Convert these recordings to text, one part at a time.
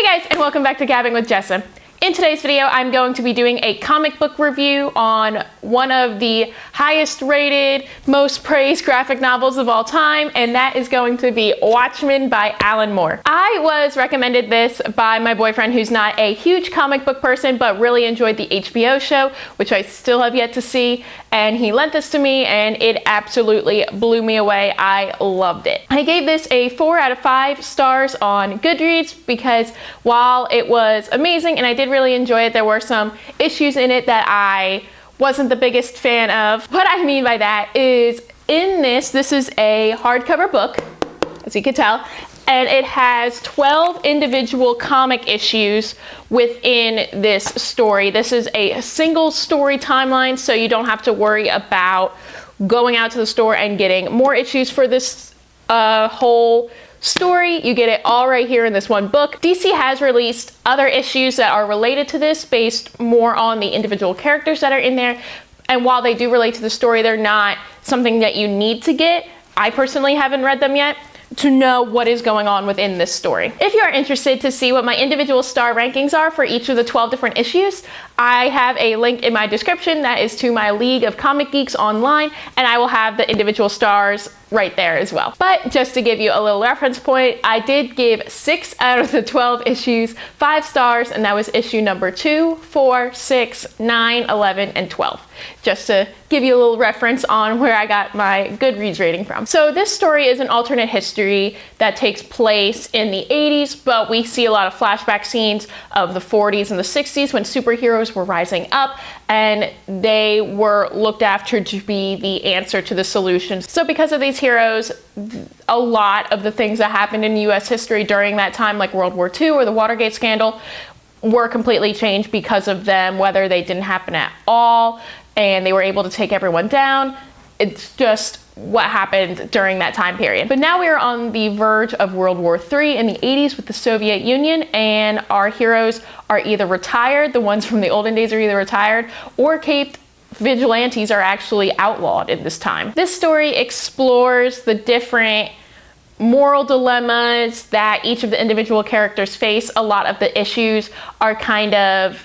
Hey guys, and welcome back to Gabbin with Jessa. In today's video, I'm going to be doing a comic book review on one of the highest rated, most praised graphic novels of all time, and that is going to be Watchmen by Alan Moore. I was recommended this by my boyfriend, who's not a huge comic book person, but really enjoyed the HBO show, which I still have yet to see, and he lent this to me, and it absolutely blew me away. I loved it. I gave this a 4 out of 5 stars on Goodreads because while it was amazing and I did really enjoy it, there were some issues in it that I wasn't the biggest fan of. What I mean by that is in this is a hardcover book, as you can tell, and it has 12 individual comic issues within this story. This is a single story timeline, so you don't have to worry about going out to the store and getting more issues for this whole story. You get it all right here in this one book. DC has released other issues that are related to this based more on the individual characters that are in there. And while they do relate to the story, they're not something that you need to get. I personally haven't read them yet to know what is going on within this story. If you are interested to see what my individual star rankings are for each of the 12 different issues, I have a link in my description that is to my League of Comic Geeks online, and I will have the individual stars right there as well. But just to give you a little reference point, I did give 6 out of the 12 issues 5 stars, and that was issue number 2, 4, 6, 9, 11, and 12. Just to give you a little reference on where I got my Goodreads rating from. So this story is an alternate history that takes place in the 80s, but we see a lot of flashback scenes of the 40s and the 60s when superheroes were rising up and they were looked after to be the answer to the solution. So because of these heroes, a lot of the things that happened in US history during that time, like World War II or the Watergate scandal, were completely changed because of them, whether they didn't happen at all and they were able to take everyone down. It's just what happened during that time period. But now we are on the verge of World War III in the 80s with the Soviet Union, and our heroes are either retired, the ones from the olden days are either retired, or caped vigilantes are actually outlawed in this time. This story explores the different moral dilemmas that each of the individual characters face. A lot of the issues are kind of,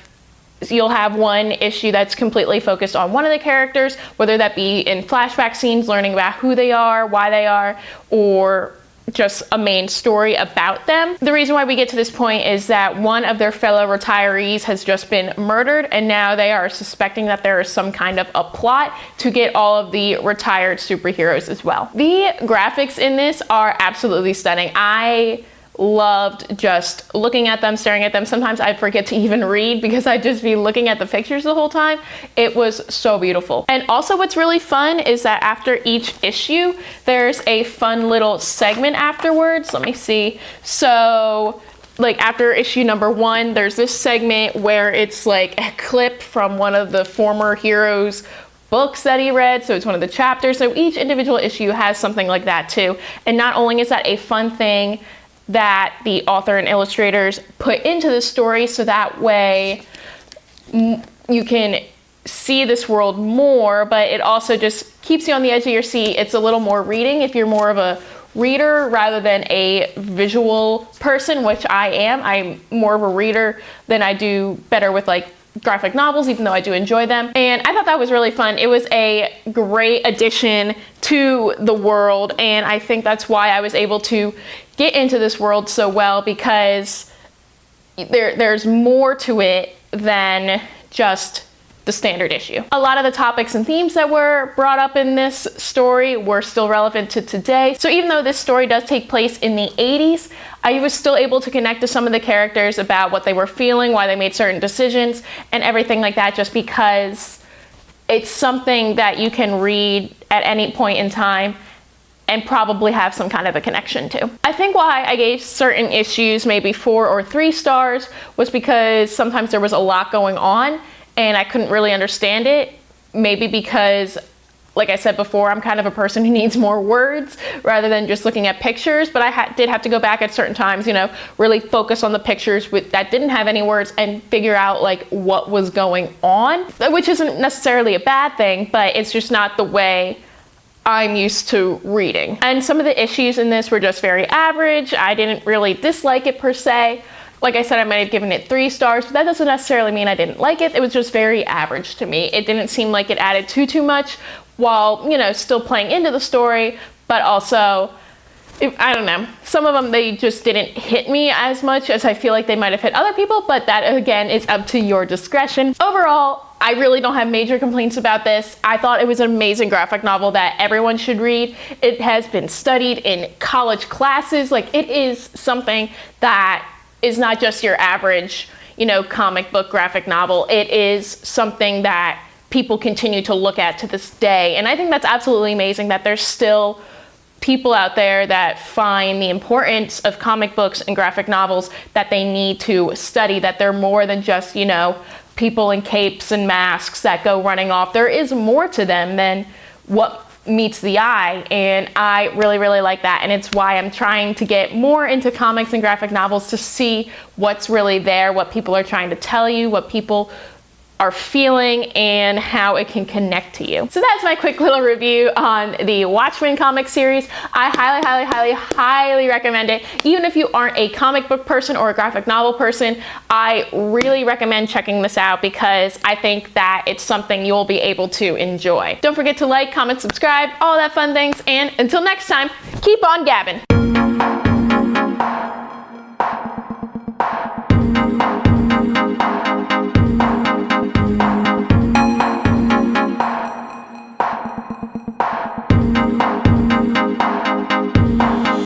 you'll have one issue that's completely focused on one of the characters, whether that be in flashback scenes, learning about who they are, why they are, or just a main story about them. The reason why we get to this point is that one of their fellow retirees has just been murdered, and now they are suspecting that there is some kind of a plot to get all of the retired superheroes as well. The graphics in this are absolutely stunning. I loved just looking at them, staring at them. Sometimes I forget to even read because I'd just be looking at the pictures the whole time. It was so beautiful. And also what's really fun is that after each issue, there's a fun little segment afterwards. Let me see. So like after issue number 1, there's this segment where it's like a clip from one of the former heroes' books that he read, so it's one of the chapters. So each individual issue has something like that too. And not only is that a fun thing that the author and illustrators put into the story, so that way you can see this world more, but it also just keeps you on the edge of your seat. It's a little more reading if you're more of a reader rather than a visual person, which I am. I'm more of a reader than I do better with like graphic novels, even though I do enjoy them. And I thought that was really fun. It was a great addition to the world, and I think that's why I was able to get into this world so well, because there's more to it than just the standard issue. A lot of the topics and themes that were brought up in this story were still relevant to today. So even though this story does take place in the 80s, I was still able to connect to some of the characters about what they were feeling, why they made certain decisions, and everything like that, just because it's something that you can read at any point in time and probably have some kind of a connection to. I think why I gave certain issues maybe 4 or 3 stars was because sometimes there was a lot going on and I couldn't really understand it. Maybe because, like I said before, I'm kind of a person who needs more words rather than just looking at pictures, but I did have to go back at certain times, you know, really focus on the pictures that didn't have any words and figure out like what was going on, which isn't necessarily a bad thing, but it's just not the way I'm used to reading. And some of the issues in this were just very average. I didn't really dislike it per se. Like I said, I might have given it 3 stars, but that doesn't necessarily mean I didn't like it. It was just very average to me. It didn't seem like it added too much while, you know, still playing into the story, but also, I don't know, some of them, they just didn't hit me as much as I feel like they might have hit other people, but that again is up to your discretion. Overall, I really don't have major complaints about this. I thought it was an amazing graphic novel that everyone should read. It has been studied in college classes. Like, it is something that is not just your average, you know, comic book graphic novel. It is something that people continue to look at to this day. And I think that's absolutely amazing that there's still people out there that find the importance of comic books and graphic novels, that they need to study, that they're more than just, you know, people in capes and masks that go running off. There is more to them than what meets the eye, and I really like that, and it's why I'm trying to get more into comics and graphic novels to see what's really there, what people are trying to tell you, what people are feeling, and how it can connect to you. So that's my quick little review on the Watchmen comic series. I highly recommend it. Even if you aren't a comic book person or a graphic novel person, I really recommend checking this out because I think that it's something you'll be able to enjoy. Don't forget to like, comment, subscribe, all that fun things, and until next time, keep on gabbing.